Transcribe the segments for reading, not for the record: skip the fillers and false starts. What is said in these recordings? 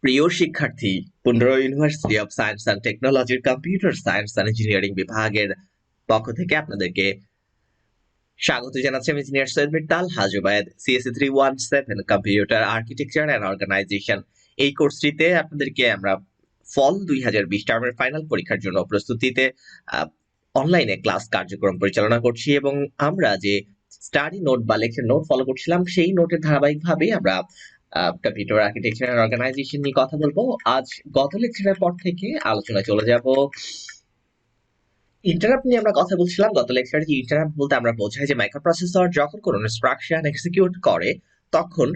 প্রিয় শিক্ষার্থী, Pundra university of science and টেকনোলজির কম্পিউটার সায়েন্স অ্যান্ড ইঞ্জিনিয়ারিং বিভাগের পক্ষ থেকে আপনাদেরকে স্বাগত জানাচ্ছি। আমি engineer Syed Mirtal Hajubayed, CSE 317 computer architecture and organization. এই কোর্সটিতে আপনাদেরকে আমরা ফল 2020 টার্মের ফাইনাল পরীক্ষার জন্য প্রস্তুতিতে অনলাইনে ক্লাস কার্যক্রম পরিচালনা করছি এবং আমরা যে স্টাডি নোট বা লেকচার নোট ফলো করছিলাম সেই নোটের ধারাবাহিকভাবেই আমরা কম্পিউটার আর্কিটেকচার এন্ড অর্গানাইজেশন নিয়ে কথা বলবো। আজ গত লেকচারের পর থেকে আলোচনা চলে যাব ইন্টারাপ্ট নিয়ে। আমরা কথা বলছিলাম গত লেকচারে যে ইন্টারাপ্ট বলতে আমরা বোঝাই যে মাইক্রোপ্রসেসর যখন কোনো ইনস্ট্রাকশন এক্সিকিউট করে তখন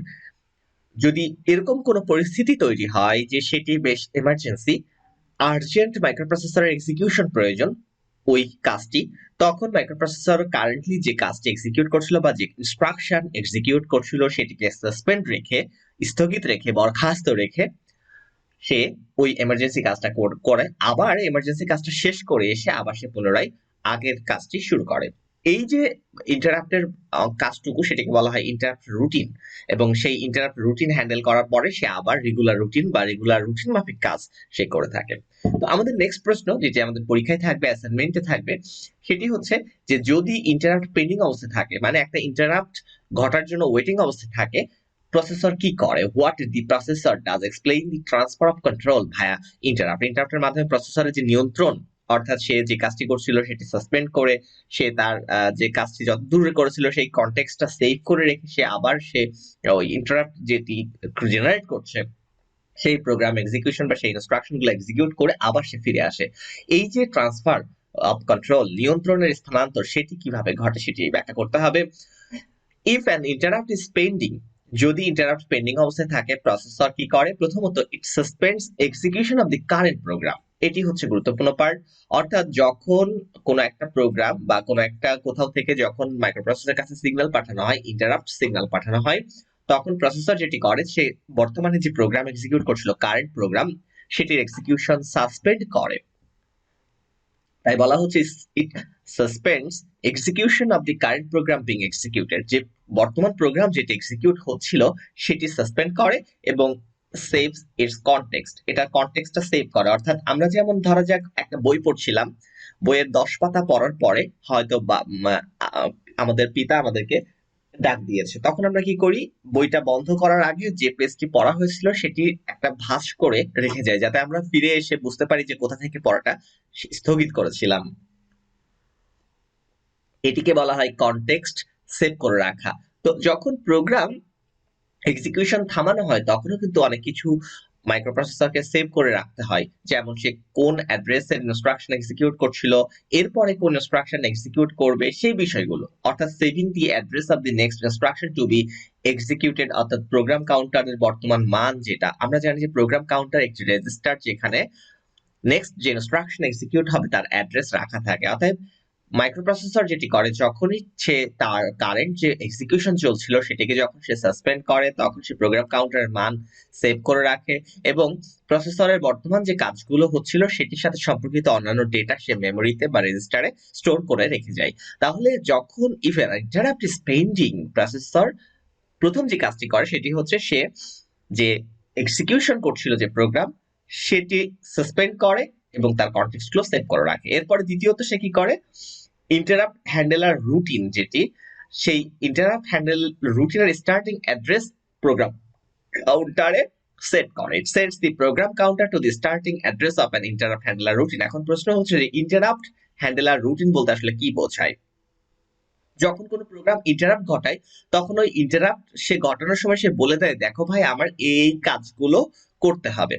যদি এরকম কোনো পরিস্থিতি তৈরি হয় যে সেটি বেশ এমার্জেন্সি, আর্জেন্ট মাইক্রোপ্রসেসরের এক্সিকিউশন প্রয়োজন ওই কাজটি, তখন মাইক্রোপ্রসেসর কারেন্টলি যে কাজটি এক্সিকিউট করছিল বা যে ইনস্ট্রাকশন এক্সিকিউট করছিল সেটিকে সাসপেন্ড রেখে, স্থগিত রেখে, বরখাস্ত রেখে সে ওই এমার্জেন্সি কাজটা করে আবার এমার্জেন্সি কাজটা শেষ করে এসে আবার সে পুনরায় আগের কাজটি শুরু করে। এই যে ইন্টারাপ্টের কাজটুকু সেটাকে বলা হয় ইন্টারাপ্ট রুটিন, এবং সেই ইন্টারাপ্ট রুটিন হ্যান্ডেল করার পরে সে আবার রেগুলার রুটিন মাফিক কাজ সে করে থাকে। তো আমাদের নেক্সট প্রশ্ন, যেটি আমাদের পরীক্ষায় থাকবে, অ্যাসাইনমেন্টে থাকবে, সেটি হচ্ছে যে যদি ইন্টারাপ্ট পেন্ডিং অবস্থায় থাকে, মানে একটা ইন্টারাপ্ট ঘটার জন্য ওয়েটিং অবস্থায় থাকে, প্রসেসর কি করে? What the processor does explain the transfer of control via ইন্টারাপ্টের মাধ্যমে প্রসেসরের যে নিয়ন্ত্রণ, অর্থাৎ সে যে কাজটি করছিল সেটি সাসপেন্ড করে সে তার যে কাজটি যত দূরে করেছিল সেই কনটেক্সটটা সেভ করে রেখে সে আবার সে ওই ইন্টারাপ্ট যেটি জেনারেট করছে সেই প্রোগ্রাম এক্সিকিউশন বা সেই ইনস্ট্রাকশন গুলো এক্সিকিউট করে আবার সে ফিরে আসে। এই যে ট্রান্সফার অফ কন্ট্রোল, নিয়ন্ত্রণের স্থানান্তর, সেটি কিভাবে ঘটে সেটি ব্যাখ্যা করতে হবে। If an interrupt is pending, যদি ইন্টারাপ্ট পেন্ডিং অবস্থায় থাকে প্রসেসর কি করে? প্রথমত it suspends execution of the current program. এটি হচ্ছে গুরুত্বপূর্ণ পার্ট। অর্থাৎ যখন কোনো একটা প্রোগ্রাম বা কোনো একটা কোথাও থেকে যখন মাইক্রোপ্রসেসরের কাছে সিগন্যাল পাঠানো হয়, ইন্টারাপ্ট সিগন্যাল পাঠানো হয়, তখন প্রসেসর যেটি করে সে বর্তমানে যে প্রোগ্রাম এক্সিকিউট করছিল, কারেন্ট প্রোগ্রাম, সেটির এক্সিকিউশন সাসপেন্ড করে। তাই বলা হচ্ছে it suspends execution of the current program being executed. যে বর্তমান প্রোগ্রাম যেটা এক্সিকিউট হচ্ছিল সেটি সাসপেন্ড করে এবং সেভস ইটস কনটেক্সট, এটা কনটেক্সটটা সেভ করে। অর্থাৎ আমরা যেমন ধরা যাক একটা বই পড়ছিলাম, বইয়ের 10 পাতা পড়ার পরে হয়তো আমাদের পিতা আমাদেরকে ডাক দিয়েছে, তখন আমরা কি করি? বইটা বন্ধ করার আগে যে পেজটি পড়া হয়েছিল সেটি একটা ভাঁজ করে রেখে যাই, যাতে আমরা ফিরে এসে বুঝতে পারি যে কোথা থেকে পড়াটা স্থগিত করেছিলাম। এটিকে বলা হয় কনটেক্সট সেভ করে রাখা। তো যখন প্রোগ্রাম এক্সিকিউশন থামানো হয় তখনও কিন্তু অনেক কিছু মাইক্রোপ্রসেসরকে সেভ করে রাখতে হয়, যেমন সে কোন অ্যাড্রেসের ইনস্ট্রাকশন এক্সিকিউট করছিল, এরপরে কোন ইনস্ট্রাকশন এক্সিকিউট করবে, সেই বিষয়গুলো। অর্থাৎ saving the address of the next instruction to B executed, অর্থাৎ প্রোগ্রাম কাউন্টারের বর্তমান মান যেটা আমরা জানি যে প্রোগ্রাম কাউন্টার একটি রেজিস্টার যেখানে নেক্সট যে ইনস্ট্রাকশন এক্সিকিউট হবে তার অ্যাড্রেস রাখা থাকে। অতএব মাইক্রোপ্রসেসর যেটি করে, যখনই সে তার কারেন্ট যে এক্সিকিউশন চলছিল সেটিকে যখন সে সাসপেন্ড করে তখন সে প্রোগ্রাম কাউন্টারের মান সেভ করে রাখে এবং প্রসেসরের বর্তমান যে কাজগুলো হচ্ছিল সেটির সাথে সম্পর্কিত অন্যান্য ডেটা সে মেমোরিতে বা রেজিস্টারে স্টোর করে রেখে যায়। তাহলে যখন if an interrupt is pending, processor প্রথম যে কাজটি করে সেটি হচ্ছে সে যে এক্সিকিউশন করছিল যে প্রোগ্রাম সেটি সাসপেন্ড করে এবং তার কনটেক্সটগুলো সেভ করে রাখে। এরপরে দ্বিতীয়ত সে কি করে? ইন্টারাপ্ট হ্যান্ডেলার রুটিন, যেটি সেই ইন্টারাপ্ট হ্যান্ডেল রুটিনের স্টার্টিং অ্যাড্রেস প্রোগ্রাম কাউন্টারে সেট করে। It sets the program counter to the starting address of an interrupt handler routine. এখন প্রশ্ন হচ্ছে যে ইন্টারাপ্ট হ্যান্ডেলার রুটিন বলতে আসলে কি বোঝায়? যখন কোনো প্রোগ্রাম ইন্টারাপ্ট ঘটায় তখন ওই ইন্টারাপ্ট সে ঘটানোর সময় সে বলে দেয়, দেখো ভাই আমার এই কাজগুলো করতে হবে।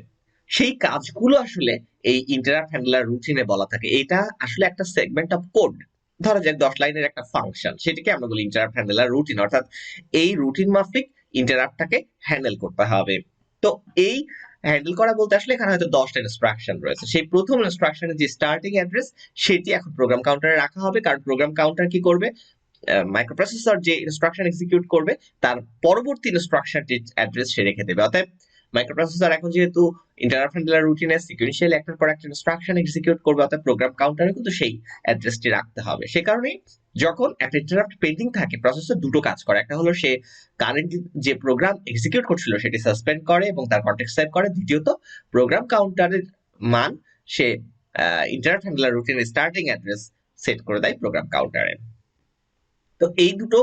সেই কাজগুলো আসলে এই ইন্টারাপ্ট হ্যান্ডলার রুটিনে বলা থাকে। এটা আসলে একটা সেগমেন্ট অফ কোড, ধরা যাক 10 লাইনের একটা ফাংশন, সেটাকে আমরা বলি ইন্টারাপ্ট হ্যান্ডলার রুটিন। অর্থাৎ এই রুটিন মাফিক ইন্টারাপ্টটাকে হ্যান্ডেল করতে হবে। তো এই হ্যান্ডেল করা বলতে আসলে এখানে হয়তো 10টা ইনস্ট্রাকশন রয়েছে, সেই প্রথম ইনস্ট্রাকশনের যে স্টার্টিং অ্যাড্রেস সেটি এখন প্রোগ্রাম কাউন্টারে রাখা হবে, কারণ প্রোগ্রাম কাউন্টার কি করবে? মাইক্রোপ্রসেসর যে ইনস্ট্রাকশন এক্সিকিউট করবে তার পরবর্তী ইনস্ট্রাকশনটির অ্যাড্রেস সে রেখে দেবে। অতএব মাইক্রোপ্রসেসর এখন যেহেতু ইন্টারাপ্ট হ্যান্ডলার রুটিনে সিকুয়েন্সিয়ালি একটার পর একটা ইনস্ট্রাকশন এক্সিকিউট করবে, অর্থাৎ প্রোগ্রাম কাউন্টারে কিন্তু সেই অ্যাড্রেসটি রাখতে হবে। সে কারণে যখন একটা ইন্টারাপ্ট পেন্ডিং থাকে, প্রসেসর দুটো কাজ করে। একটা হলো সে কারেন্ট যে প্রোগ্রাম এক্সিকিউট করছিল সেটি সাসপেন্ড করে এবং তার কনটেক্সট সেভ করে। দ্বিতীয়ত প্রোগ্রাম কাউন্টারের মান সে ইন্টারাপ্ট হ্যান্ডলার রুটিনের স্টার্টিং অ্যাড্রেস সেট করে দেয় প্রোগ্রাম কাউন্টারে। তো এই দুটো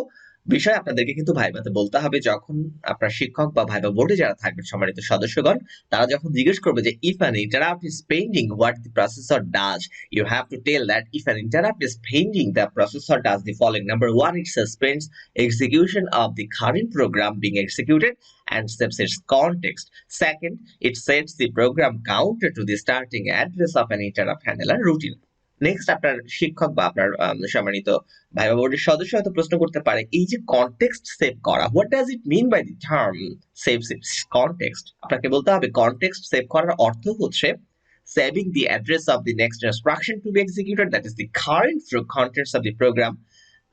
বিষয় আপনাদেরকে কিন্তু ভাইভাতে বলতে হবে। যখন আপনার শিক্ষক বা ভাইভা বোর্ডে যারা থাকবেন সম্মানিত সদস্যগণ, তারা যখন জিজ্ঞেস করবে যে if an interrupt is pending what the processor does, you have to tell that if an interrupt is pending the processor does the following. Number one, it suspends execution of the current program being executed and saves its context. Second, it sets the program counter to the starting address of an interrupt handler routine. Next, আপনার শিক্ষক বা আপনার সম্মানিত viva বোর্ডের সদস্য হয়তো প্রশ্ন করতে পারে, এই যে কনটেক্সট সেভ করা, what does it mean by the term saves its context? আপনাকে বলতে হবে কনটেক্সট সেভ করার অর্থ হচ্ছে saving the address of the next instruction to be executed, that is the current contents of the program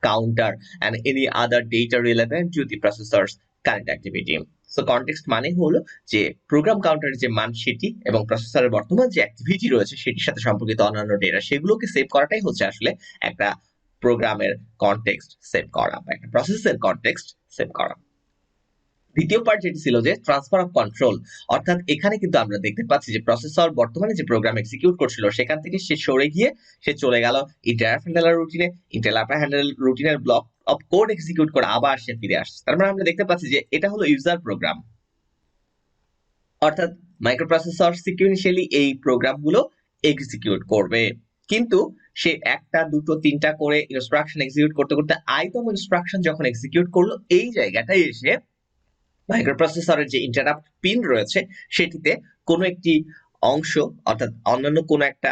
counter and any other data relevant to the processor's current activity. So context মানে হলো যে programme কাউন্টারের যে মান সেটি এবং প্রসেসরের বর্তমান যে অ্যাক্টিভিটি রয়েছে সেটির সাথে সম্পর্কিত অন্যান্য ডেটা সেগুলোকে সেভ করাটাই হচ্ছে আসলে একটা প্রোগ্রামের কনটেক্সট সেভ করা বা একটা প্রসেসের কনটেক্সট সেভ করা। দ্বিতীয় পার্ট যেটি ছিল যে ট্রান্সফার অফ কন্ট্রোল, অর্থাৎ এখানে কিন্তু আমরা দেখতে পাচ্ছি যে প্রসেসর বর্তমানে যে প্রোগ্রাম এক্সিকিউট করছিল সেখান থেকে সে সরে গিয়ে সে চলে গেল ইন্টারাপ্ট হ্যান্ডলার রুটিনে। ইন্টারাপ্ট হ্যান্ডলার রুটিনের ব্লক অফ কোড এক্সিকিউট করে আবার সে ফিরে আসছে। তার মানে আমরা দেখতে পাচ্ছি যে এটা হলো ইউজার প্রোগ্রাম, অর্থাৎ মাইক্রোপ্রসেসর সিকুয়েন্সিয়ালি এই প্রোগ্রামগুলো এক্সিকিউট করবে। কিন্তু সে একটা দুটো তিনটা করে ইনস্ট্রাকশন এক্সিকিউট করতে করতে আইতম ইনস্ট্রাকশন যখন এক্সিকিউট করলো, এই জায়গাটায় এসে মাইক্রোপ্রসেসরের যে ইন্টারাপ্ট পিন রয়েছে সেটিতে কোনো একটি অংশ, অর্থাৎ অন্যান্য কোনো একটা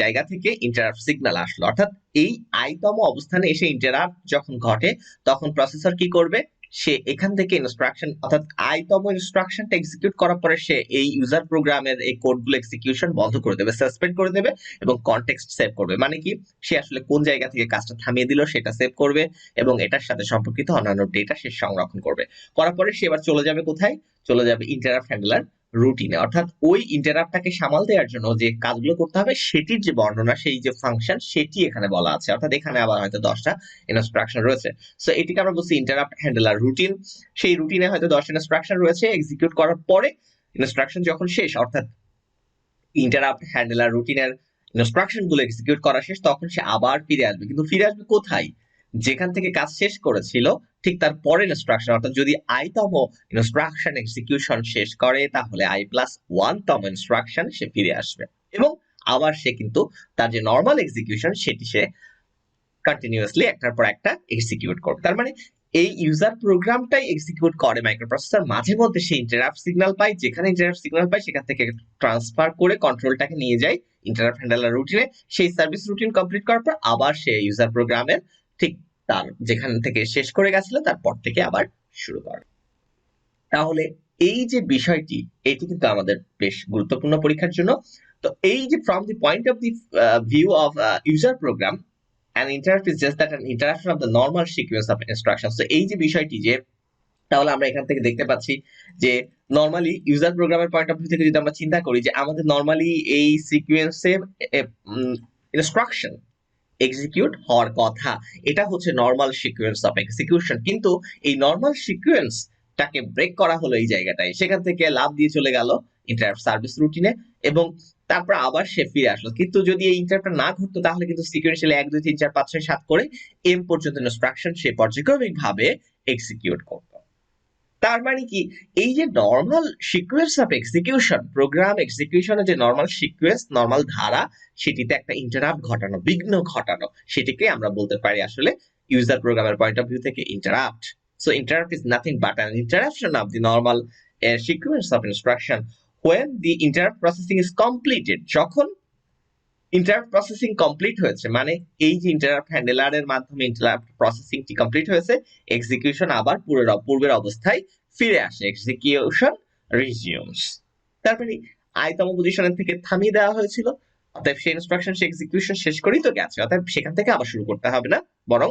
জায়গা থেকে ইন্টারাপ্ট সিগন্যাল আসলো। অর্থাৎ এই আইতম অবস্থানে এসে ইন্টারাপ্ট যখন ঘটে তখন প্রসেসর কি করবে, সে এখান থেকে ইনস্ট্রাকশন, অর্থাৎ আইতম ইনস্ট্রাকশনটা এক্সিকিউট করার পরে সে এই ইউজার প্রোগ্রামের এই কোডগুলো এক্সিকিউশন বন্ধ করে দেবে, সাসপেন্ড করে দেবে এবং কনটেক্সট সেভ করবে। মানে কি, সে আসলে কোন জায়গা থেকে কাজটা থামিয়ে দিল সেটা সেভ করবে এবং এটার সাথে সম্পর্কিত অন্যান্য ডেটা সে সংরক্ষণ করবে। করার পরে সে এবার চলে যাবে কোথায়, চলে যাবে ইন্টারাপ্ট হ্যান্ডলার রুটিনে। অর্থাৎ ওই ইন্টারাপ্টটাকে সামাল দেওয়ার জন্য যে কাজগুলো করতে হবে সেটির যে বর্ণনা, সেই যে ফাংশন সেটি এখানে বলা আছে। অর্থাৎ এখানে আবার হয়তো 10টা ইনস্ট্রাকশন রয়েছে। সো এটিকে আমরা বলছি ইন্টারাপ্ট হ্যান্ডলার রুটিন। সেই রুটিনে হয়তো 10 ইনস্ট্রাকশন রয়েছে। এক্সিকিউট করার পরে ইনস্ট্রাকশন যখন শেষ, অর্থাৎ ইন্টারাপ্ট হ্যান্ডলার রুটিনের ইনস্ট্রাকশন গুলো এক্সিকিউট করা শেষ, তখন সে আবার ফিরে আসবে। কিন্তু ফিরে আসবে কোথায়, যেখান থেকে কাজ শেষ করেছিল ঠিক তার পরের ইনস্ট্রাকশন। অর্থাৎ যদি আইতম ইনস্ট্রাকশন এক্সিকিউশন শেষ করে তাহলে i+1 তম ইনস্ট্রাকশন সে ফিরে আসবে এবং আবার সে কিন্তু তার যে নর্মাল এক্সিকিউশন সেটি সে কন্টিনিউয়াসলি একটার পর একটা এক্সিকিউট করবে। তার মানে এই ইউজার প্রোগ্রামটাই এক্সিকিউট করে মাইক্রোপ্রসেসর। মাঝে মধ্যে সে ইন্টারাপ্ট সিগন্যাল পায়, যেখানে ইন্টারাপ্ট সিগন্যাল পায় সেখান থেকে ট্রান্সফার করে কন্ট্রোলটাকে নিয়ে যায় ইন্টারাপ্ট হ্যান্ডলার রুটিনে। সেই সার্ভিস রুটিন কমপ্লিট করার পর আবার সে ইউজার প্রোগ্রামের ঠিক তার যেখান থেকে শেষ করে গেছিল তারপর থেকে আবার শুরু করে। তাহলে এই যে বিষয়টি, এটি কিন্তু আমাদের বেশ গুরুত্বপূর্ণ পরীক্ষার জন্য। তো এই যে from the point of the view of user program, an interrupt is just that an interruption of the normal sequence of instructions. তো এই যে বিষয়টি, যে তাহলে আমরা এখান থেকে দেখতে পাচ্ছি যে নরমালি ইউজার প্রোগ্রামের পয়েন্ট অফ ভিউ থেকে যদি আমরা চিন্তা করি যে আমাদের নরমালি এই সিকোয়েন্সে ইনস্ট্রাকশন এক্সিকিউট হওয়ার কথা, এটা হচ্ছে নর্মাল সিকোয়েন্স অফ এক্সিকিউশন। কিন্তু এই নর্মাল সিকোয়েন্সটাকে ব্রেক করা হলো এই জায়গাটায়, সেখান থেকে লাভ দিয়ে চলে গেল ইন্টারাপ্ট সার্ভিস রুটিনে এবং তারপর আবার সে ফিরে আসলো। কিন্তু যদি এই ইন্টারাপ্টটা না ঘটতো তাহলে কিন্তু সিকোয়েন্সিয়ালি 1 2 3 4 5 6 7 করে এম পর্যন্ত ইনস্ট্রাকশন সে পর্যায়ক্রমিক ভাবে এক্সিকিউট করতো। তার মানে কি, এই যে normal sequence of execution, program এক্সিকিউশনের যে নর্মাল সিকোয়েন্স, নর্মাল ধারা, সেটিতে একটা ইন্টারাপ্ট ঘটানো, বিঘ্ন ঘটানো, সেটিকে আমরা বলতে পারি আসলে ইউজার প্রোগ্রামের পয়েন্ট অফ ভিউ থেকে interrupt. So interrupt is nothing but an interruption of the normal sequence of instruction when the interrupt processing is completed। যখন ইন্টারাপ্ট প্রসেসিং কমপ্লিট হয়েছে, মানে এই যে ইন্টারাপ্ট হ্যান্ডলারের মাধ্যমে ইন্টারাপ্ট প্রসেসিংটি কমপ্লিট হয়েছে, এক্সিকিউশন আবার পূর্বের অবস্থায় ফিরে আসে, এক্সিকিউশন রিজিউমস। তারপরে আইতম পজিশনের থেকে থামিয়ে দেওয়া হয়েছিল, অতএব সেই ইনস্ট্রাকশন সে এক্সিকিউশন শেষ করেই তো গেছে, অতএব সেখান থেকে আবার শুরু করতে হবে না, বরং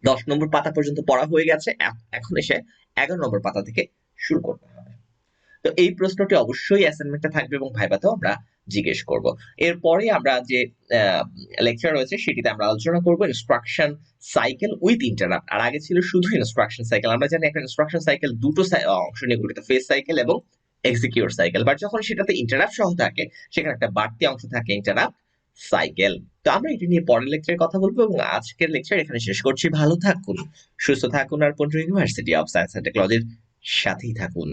10 নম্বর পাতা পর্যন্ত পড়া হয়ে গেছে, এখন এসে 11 নম্বর পাতা থেকে শুরু করতে হবে। তো এই প্রশ্নটি অবশ্যই অ্যাসাইনমেন্টে থাকবে এবং ভাইভাতেও আমরা জিজ্ঞেস করব। এরপরে আমরা যে লেকচার রয়েছে সেটিতে আমরা আলোচনা করব ইনস্ট্রাকশন সাইকেল উইথ ইন্টারাপ্ট। আর আগে ছিল শুধু ইনস্ট্রাকশন সাইকেল। আমরা জানি একটা ইনস্ট্রাকশন সাইকেল দুটো অংশ নিয়ে গঠিত, ফেজ সাইকেল এবং এক্সিকিউট সাইকেল। বাট যখন সেটাতে ইন্টারাপ্ট সহ থাকে সেখানে একটা বাড়তি অংশ থাকে ইন্টারাপ্ট সাইকেল। তো আমরা এটি নিয়ে পরের লেকচারে কথা বলবো এবং আজকের লেকচার এখানে শেষ করছি। ভালো থাকুন, সুস্থ থাকুন আর Pontu university of science and টেকনোলজির সাথেই থাকুন।